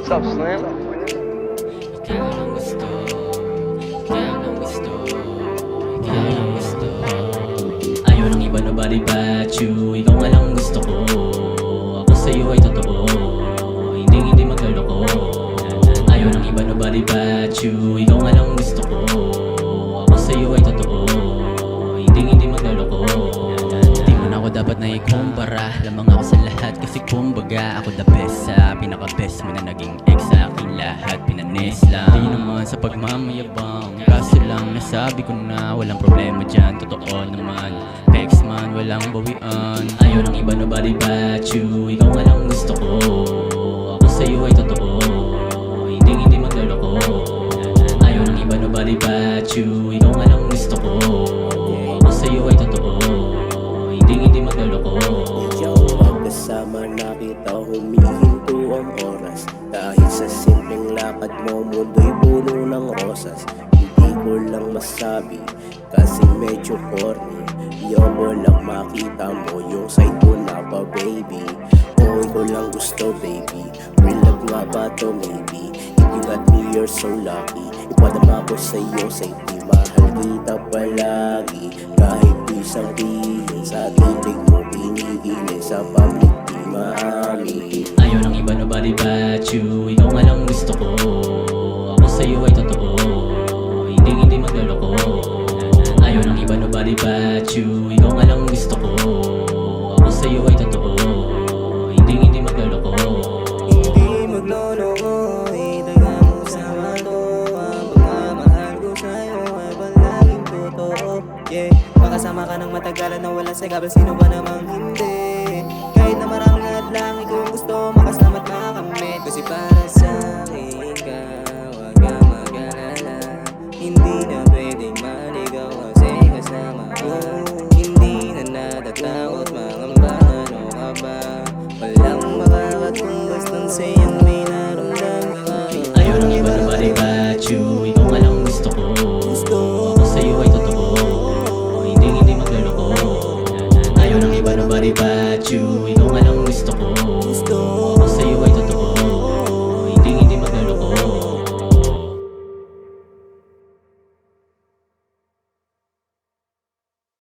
What's up, Slim? Ikaw ang gusto, ikaw ang gusto, ikaw ang gusto. Ayaw ng iba, nobody but you. Ikaw nga lang gusto ko. Ako sa'yo ay totoo, hindi magloloko. Ayaw ng iba, nobody but you. Ikaw nga lang gusto ko. Ako sa'yo ay totoo, hindi magloloko. Di mo na ako dapat na ikumpara. Lamang ako sa lahat kasi kumbaga ako the best sa pinaka-best mo na naging ex sa aking lahat. Pinanis lang, di naman sa pagmamayabang. Kaso lang nasabi ko na walang problema dyan. Totoo naman, ex man walang bawian. Ayaw ng iba, nobody but you. Ikaw nga lang gusto ko. Ako sa'yo ay totoo, hindi magloloko. Ayaw ng iba, nobody but you. Ikaw nga lang gusto ko. Ako sa'yo ay totoo, hindi magloloko. Magkasama nakita humihinto ang oras. Dahil sa simpleng lakad mo, mundo'y puno ng rosas. Hindi ko lang masabi kasi medyo corny. Yoko lang makita mo yung side ko na pa, baby. Oh, ikaw lang gusto, baby. Real love nga ba to, maybe? If you got me, you're so lucky. Ipadama ko sa'yo, safety. Mahal kita palagi. Kahit di sabihin sa titig mo, pinigilin sa public, di maamin. Ayaw ng iba, nobody but you. Ikaw nga lang gusto ko. Ako sa'yo ay totoo, hindi magloloko. Ayaw ng iba, nobody but you. Ikaw nga lang gusto ko. Ako sa'yo ay totoo, hindi magloloko. Hindi magloloko, itaga mo sa mato. Ang pagmamahal ko sa'yo ay palaging totoo. Yeah, makasama ka ng matagalan na walang sagabal. Sino ba namang hindi? Kahit na marami at lang ikaw ang gusto, makasama at makamit. Kasi para sa akin ka, wag kang mag-alala. Hindi na pwedeng maligaw kasi kasama ko. Hindi na natatakot, mangamba, ano ka ba? Walang makakatuwas dun sa iyong may naramdaman. Ayaw ng iba, nobody but you. Ikaw nga lang gusto ko. Ako sa'yo ay totoo, hindi magloloko. Ayaw ng iba, nobody but you. Ikaw nga lang gusto ko.